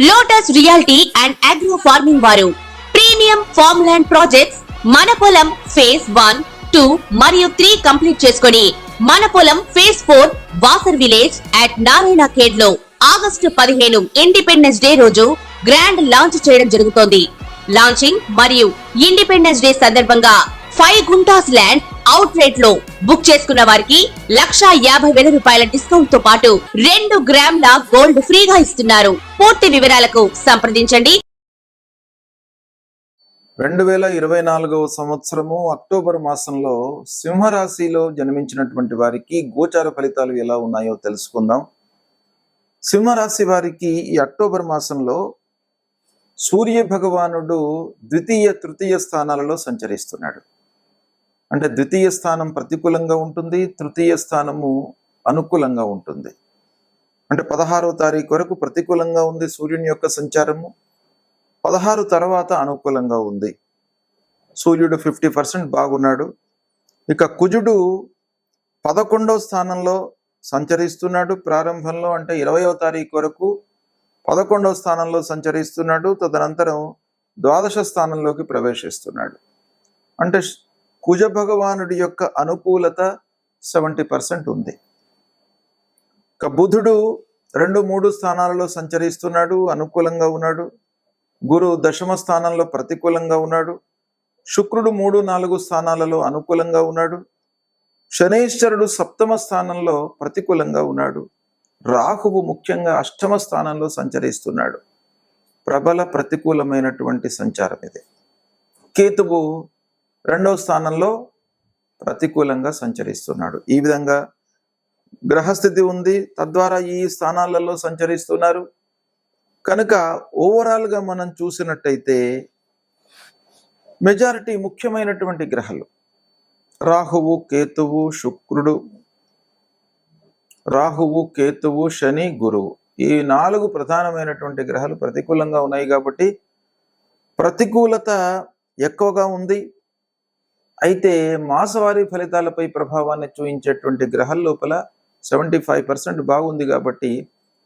Lotus reality and agro farming వారు premium farm land projects మన పొలం ఫేజ్ 1, 2 మరియు 3 కంప్లీట్ చేసుకొని మన పొలం phase 4 Wasar village at Narayana Khed లో ఆగస్టు 15 ఇండిపెండెన్స్ డే రోజు గ్రాండ్ లాంచ్ చేయడం జరుగుతోంది. లాంచింగ్ మరియు ఇండిపెండెన్స్ డే సందర్భంగా 5 గుంటాస్ ల్యాండ్ అవుట్ రేట్ లో బుక్ చేసుకున్న వారికి 1,50,000 రూపాయల డిస్కౌంట్ తో పాటు 2 గ్రాముల గోల్డ్ ఫ్రీగా ఇస్తున్నారు. పూర్తి వివరాలకు సంప్రదించండి. 2024 సంవత్సరము అక్టోబర్ మాసంలో సింహరాశిలో జన్మించినటువంటి వారికి గోచార ఫలితాలు ఎలా ఉన్నాయో తెలుసుకుందాం. సింహరాశి వారికి ఈ అక్టోబర్ మాసంలో సూర్య భగవానుడు ద్వితీయ తృతీయ స్థానాలలో సంచరిస్తున్నాడు. అంటే ద్వితీయ స్థానం ప్రతికూలంగా ఉంటుంది, తృతీయ స్థానము అనుకూలంగా ఉంటుంది. అంటే 16వ తారీఖు వరకు ప్రతికూలంగా ఉంది సూర్యుని యొక్క సంచారము, 16 తర్వాత అనుకూలంగా ఉంది. సూర్యుడు 50% బాగున్నాడు. ఇక కుజుడు 11వ స్థానంలో సంచరిస్తున్నాడు. ప్రారంభంలో అంటే 20వ తారీఖు వరకు 11వ స్థానంలో సంచరిస్తున్నాడు. తదనంతరం ద్వాదశ స్థానంలోకి ప్రవేశిస్తున్నాడు. అంటే కుజ భగవానుడి యొక్క అనుకూలత 70% ఉంది. ఇక బుధుడు 2, 3 స్థానాలలో సంచరిస్తున్నాడు, అనుకూలంగా ఉన్నాడు. గురు దశమ స్థానంలో ప్రతికూలంగా ఉన్నాడు. శుక్రుడు 3, 4 స్థానాలలో అనుకూలంగా ఉన్నాడు. శనైశ్వరుడు 7వ స్థానంలో ప్రతికూలంగా ఉన్నాడు. రాహువు ముఖ్యంగా 8వ స్థానంలో సంచరిస్తున్నాడు. ప్రబల ప్రతికూలమైనటువంటి సంచారం ఇది. కేతువు 2వ స్థానంలో ప్రతికూలంగా సంచరిస్తున్నాడు. ఈ విధంగా గ్రహస్థితి ఉంది. తద్వారా ఈ స్థానాలలో సంచరిస్తున్నారు. కనుక ఓవరాల్గా మనం చూసినట్టయితే మెజారిటీ ముఖ్యమైనటువంటి గ్రహాలు రాహువు, కేతువు, శుక్రుడు, రాహువు, కేతువు, శని, గురువు, ఈ 4 ప్రధానమైనటువంటి గ్రహాలు ప్రతికూలంగా ఉన్నాయి. కాబట్టి ప్రతికూలత ఎక్కువగా ఉంది. అయితే మాసవారీ ఫలితాలపై ప్రభావాన్ని చూపించేటువంటి గ్రహాల లోపల 75% బాగుంది. కాబట్టి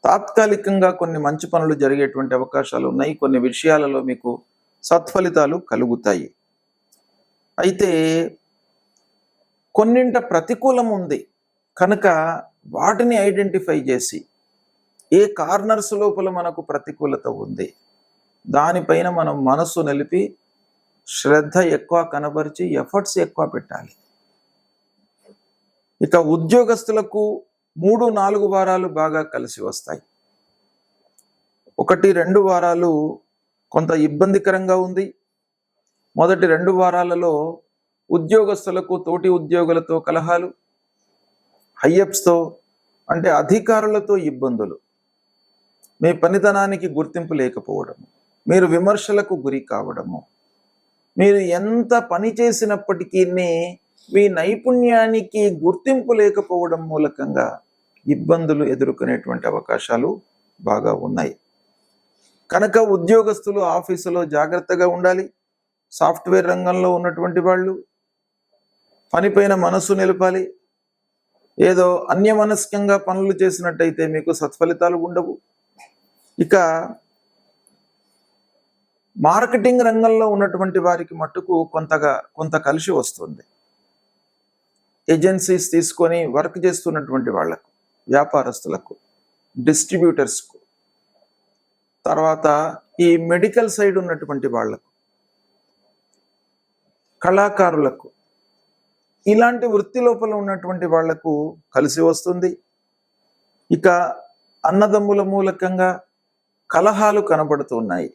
తాత్కాలికంగా కొన్ని మంచి పనులు జరిగేటువంటి అవకాశాలు ఉన్నాయి. కొన్ని విషయాలలో మీకు సత్ఫలితాలు కలుగుతాయి. అయితే కొన్నింట ప్రతికూలం ఉంది కనుక వాటిని ఐడెంటిఫై చేసి ఏ కార్నర్స్ లోపల మనకు ప్రతికూలత ఉంది దానిపైన మనం మనసు నిలిపి శ్రద్ధ ఎక్కువ కనబరిచి ఎఫర్ట్స్ ఎక్కువ పెట్టాలి. ఇక ఉద్యోగస్తులకు 3, 4 వారాలు బాగా కలిసి వస్తాయి. 1, 2 వారాలు కొంత ఇబ్బందికరంగా ఉంది. మొదటి 2 వారాలలో ఉద్యోగస్తులకు తోటి ఉద్యోగులతో కలహాలు, హైయప్స్తో అంటే అధికారులతో ఇబ్బందులు, మీ పనితనానికి గుర్తింపు లేకపోవడము, మీరు విమర్శలకు గురి కావడము, మీరు ఎంత పని చేసినప్పటికీ మీ నైపుణ్యానికి గుర్తింపు లేకపోవడం మూలకంగా ఇబ్బందులు ఎదుర్కొనేటువంటి అవకాశాలు బాగా ఉన్నాయి. కనుక ఉద్యోగస్తులు ఆఫీసులో జాగ్రత్తగా ఉండాలి. సాఫ్ట్వేర్ రంగంలో ఉన్నటువంటి వాళ్ళు పనిపైన మనసు నిలపాలి. ఏదో అన్యమనస్కంగా పనులు చేసినట్టయితే మీకు సత్ఫలితాలు ఉండవు. ఇక మార్కెటింగ్ రంగంలో ఉన్నటువంటి వారికి మట్టుకు కొంత కలిసి వస్తుంది. ఏజెన్సీస్ తీసుకొని వర్క్ చేస్తున్నటువంటి వాళ్లకు, వ్యాపారస్తులకు, డిస్ట్రిబ్యూటర్స్కు, తర్వాత ఈ మెడికల్ సైడ్ ఉన్నటువంటి వాళ్లకు, కళాకారులకు, ఇలాంటి వృత్తి లోపల ఉన్నటువంటి వాళ్లకు కలిసి వస్తుంది. ఇక అన్నదమ్ముల మూలకంగా కలహాలు కనబడుతున్నాయి.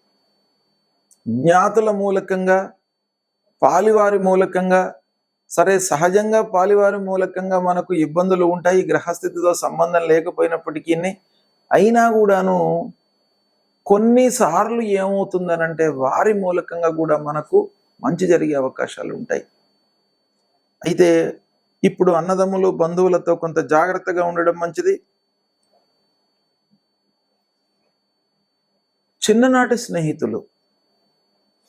జ్ఞాతుల మూలకంగా, పాలివారి మూలకంగా, సరే సహజంగా పాలివారి మూలకంగా మనకు ఇబ్బందులు ఉంటాయి గ్రహస్థితితో సంబంధం లేకపోయినప్పటికీ. అయినా కూడాను కొన్నిసార్లు ఏమవుతుందనంటే వారి మూలకంగా కూడా మనకు మంచి జరిగే అవకాశాలు ఉంటాయి. అయితే ఇప్పుడు అన్నదమ్ములు, బంధువులతో కొంత జాగ్రత్తగా ఉండడం మంచిది. చిన్ననాటి స్నేహితులు,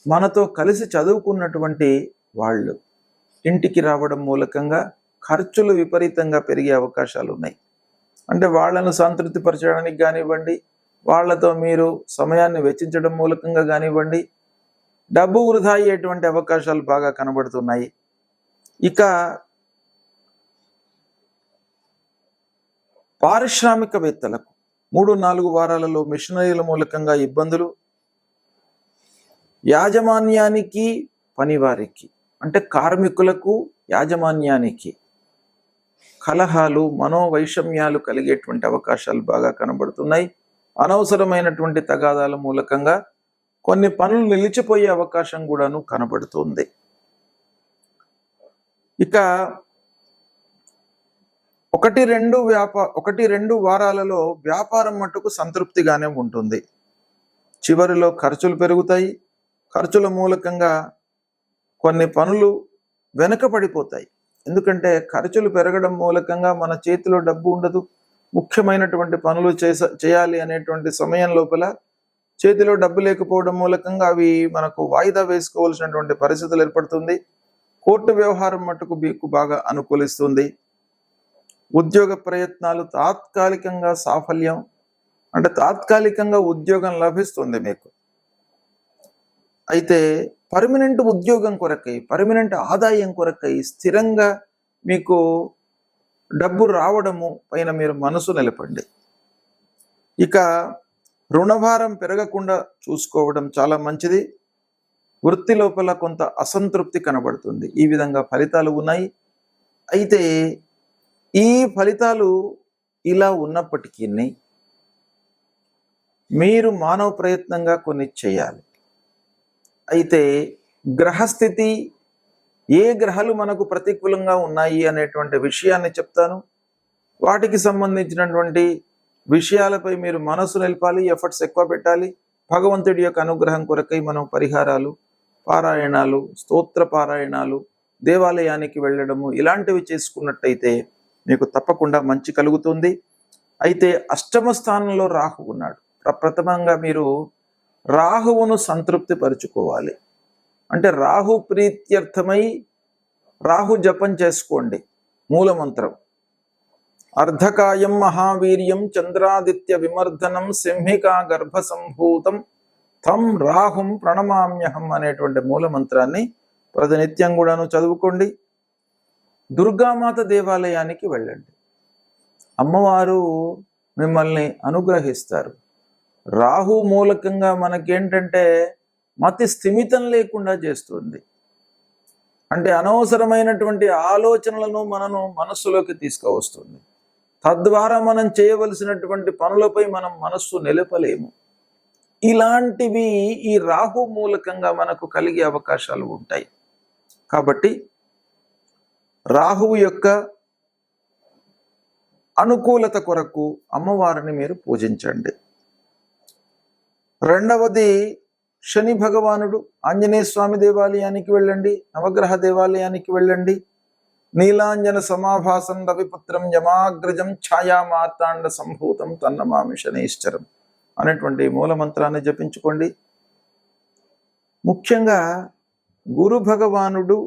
మనతో కలిసి చదువుకున్నటువంటి వాళ్ళు ఇంటికి రావడం మూలకంగా ఖర్చులు విపరీతంగా పెరిగే అవకాశాలు ఉన్నాయి. అంటే వాళ్ళను సంతృప్తిపరచడానికి కానివ్వండి, వాళ్ళతో మీరు సమయాన్ని వెచ్చించడం మూలకంగా కానివ్వండి, డబ్బు వృధా అయ్యేటువంటి అవకాశాలు బాగా కనబడుతున్నాయి. ఇక పారిశ్రామికవేత్తలకు 3-4 వారాలలో మిషనరీల మూలకంగా ఇబ్బందులు, యాజమాన్యానికి పనివారికి అంటే కార్మికులకు యాజమాన్యానికి కలహాలు, మనోవైషమ్యాలు కలిగేటువంటి అవకాశాలు బాగా కనబడుతున్నాయి. అనవసరమైనటువంటి తగాదాల మూలకంగా కొన్ని పనులు నిలిచిపోయే అవకాశం కూడాను కనబడుతుంది. ఇక 1-2 వారాలలో వ్యాపారం మట్టుకు సంతృప్తిగానే ఉంటుంది. చివరిలో ఖర్చులు పెరుగుతాయి. ఖర్చుల మూలకంగా కొన్ని పనులు వెనుకబడిపోతాయి. ఎందుకంటే ఖర్చులు పెరగడం మూలకంగా మన చేతిలో డబ్బు ఉండదు. ముఖ్యమైనటువంటి పనులు చేయాలి అనేటువంటి సమయం లోపల చేతిలో డబ్బు లేకపోవడం మూలకంగా అవి మనకు వాయిదా వేసుకోవాల్సినటువంటి పరిస్థితులు ఏర్పడుతుంది. కోర్టు వ్యవహారం మట్టుకు మీకు బాగా అనుకూలిస్తుంది. ఉద్యోగ ప్రయత్నాలు తాత్కాలికంగా సాఫల్యం అంటే తాత్కాలికంగా ఉద్యోగం లభిస్తుంది మీకు. అయితే పర్మనెంట్ ఉద్యోగం కొరకై, పర్మనెంట్ ఆదాయం కొరకై స్థిరంగా మీకు డబ్బు రావడము పైన మీరు మనసు నిలపండి. ఇక రుణభారం పెరగకుండా చూసుకోవడం చాలా మంచిది. వృత్తి లోపల కొంత అసంతృప్తి కనబడుతుంది. ఈ విధంగా ఫలితాలు ఉన్నాయి. అయితే ఈ ఫలితాలు ఇలా ఉన్నప్పటికీ మీరు మానవ ప్రయత్నంగా కొన్ని చేయాలి. అయితే గ్రహస్థితి, ఏ గ్రహాలు మనకు ప్రతికూలంగా ఉన్నాయి అనేటువంటి విషయాన్ని చెప్తాను. వాటికి సంబంధించినటువంటి విషయాలపై మీరు మనసు నిలపాలి, ఎఫర్ట్స్ ఎక్కువ పెట్టాలి. భగవంతుడి యొక్క అనుగ్రహం కొరకై మనం పరిహారాలు, పారాయణాలు, స్తోత్ర పారాయణాలు, దేవాలయానికి వెళ్ళడము ఇలాంటివి చేసుకున్నట్టయితే మీకు తప్పకుండా మంచి కలుగుతుంది. అయితే అష్టమ స్థానంలో రాహు ఉన్నాడు. ప్రప్రథమంగా మీరు రాహువును సంతృప్తి పరుచుకోవాలి. అంటే రాహు ప్రీత్యర్థమై రాహు జపం చేసుకోండి. మూలమంత్రం అర్ధకాయం మహావీర్యం చంద్రాదిత్య విమర్దనం సింహికా గర్భ సంభూతం తం రాహుం ప్రణమామ్యహం అనేటువంటి మూలమంత్రాన్ని ప్రతినిత్యం కూడాను చదువుకోండి. దుర్గామాత దేవాలయానికి వెళ్ళండి. అమ్మవారు మిమ్మల్ని అనుగ్రహిస్తారు. రాహు మూలకంగా మనకేంటంటే మతి స్థిమితం లేకుండా చేస్తుంది. అంటే అనవసరమైనటువంటి ఆలోచనలను మనస్సులోకి తీసుకువస్తుంది. తద్వారా మనం చేయవలసినటువంటి పనులపై మనం మనస్సు నిలపలేము. ఇలాంటివి ఈ రాహు మూలకంగా మనకు కలిగే అవకాశాలు ఉంటాయి. కాబట్టి రాహువు యొక్క అనుకూలత కొరకు అమ్మవారిని మీరు పూజించండి. రెండవది శని భగవానుడు. ఆంజనేయ స్వామి దేవాలయానికి వెళ్ళండి, నవగ్రహ దేవాలయానికి వెళ్ళండి. నీలాంజన సమాభాసం రవిపుత్రం యమాగ్రజం ఛాయా మార్తాండ సంభూతం తన్నమామి శనైశ్చరం అనేటువంటి మూలమంత్రాన్ని జపించుకోండి. ముఖ్యంగా గురు భగవానుడు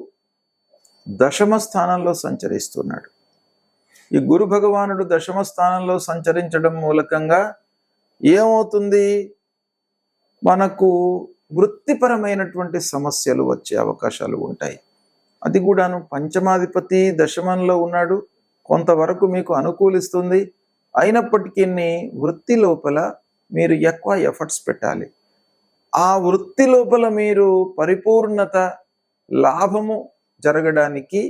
దశమ స్థానంలో సంచరిస్తున్నాడు. ఈ గురు భగవానుడు దశమ స్థానంలో సంచరించడం మూలకంగా ఏమవుతుంది, మనకు వృత్తిపరమైనటువంటి సమస్యలు వచ్చే అవకాశాలు ఉంటాయి. అది కూడాను పంచమాధిపతి దశమంలో ఉన్నాడు. కొంతవరకు మీకు అనుకూలిస్తుంది. అయినప్పటికీ వృత్తి లోపల మీరు ఎక్కువ ఎఫర్ట్స్ పెట్టాలి. ఆ వృత్తి లోపల మీరు పరిపూర్ణత, లాభము జరగడానికి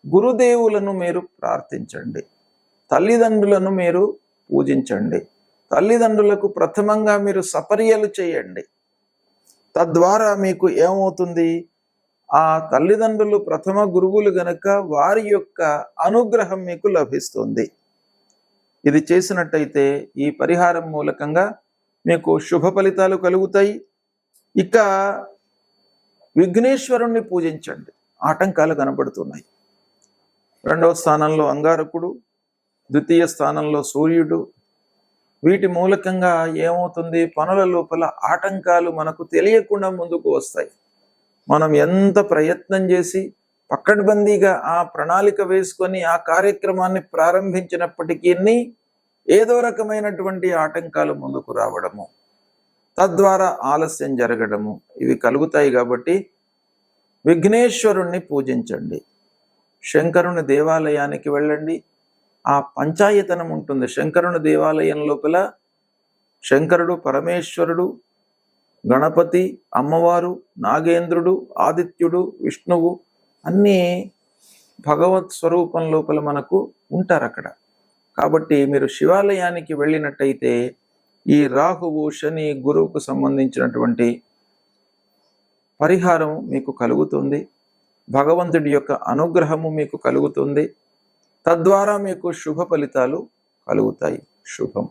గురుదేవులను మీరు ప్రార్థించండి. తల్లిదండ్రులను మీరు పూజించండి. తల్లిదండ్రులకు ప్రథమంగా మీరు సపర్యలు చేయండి. తద్వారా మీకు ఏమవుతుంది, ఆ తల్లిదండ్రులు ప్రథమ గురువులు గనక వారి యొక్క అనుగ్రహం మీకు లభిస్తుంది. ఇది చేసినట్టయితే ఈ పరిహారం మూలకంగా మీకు శుభ ఫలితాలు కలుగుతాయి. ఇక విఘ్నేశ్వరుణ్ణి పూజించండి. ఆటంకాలు కనబడుతున్నాయి. 2వ స్థానంలో అంగారకుడు, ద్వితీయ స్థానంలో సూర్యుడు. వీటి మూలకంగా ఏమవుతుంది, పనుల లోపల ఆటంకాలు మనకు తెలియకుండా ముందుకు వస్తాయి. మనం ఎంత ప్రయత్నం చేసి పక్కడ్బందీగా ఆ ప్రణాళిక వేసుకొని ఆ కార్యక్రమాన్ని ప్రారంభించినప్పటికీ ఏదో రకమైనటువంటి ఆటంకాలు ముందుకు రావడము, తద్వారా ఆలస్యం జరగడము ఇవి కలుగుతాయి. కాబట్టి విఘ్నేశ్వరుణ్ణి పూజించండి. శంకరుని దేవాలయానికి వెళ్ళండి. ఆ పంచాయతనం ఉంటుంది. శంకరుని దేవాలయం లోపల శంకరుడు, పరమేశ్వరుడు, గణపతి, అమ్మవారు, నాగేంద్రుడు, ఆదిత్యుడు, విష్ణువు అన్నీ భగవత్ స్వరూపం లోపల మనకు ఉంటారు అక్కడ. కాబట్టి మీరు శివాలయానికి వెళ్ళినట్టయితే ఈ రాహువు, శని, గురువుకు సంబంధించినటువంటి పరిహారం మీకు కలుగుతుంది. భగవంతుడి యొక్క అనుగ్రహము మీకు కలుగుతుంది. తద్వారా మీకు శుభ ఫలితాలు కలుగుతాయి. శుభం.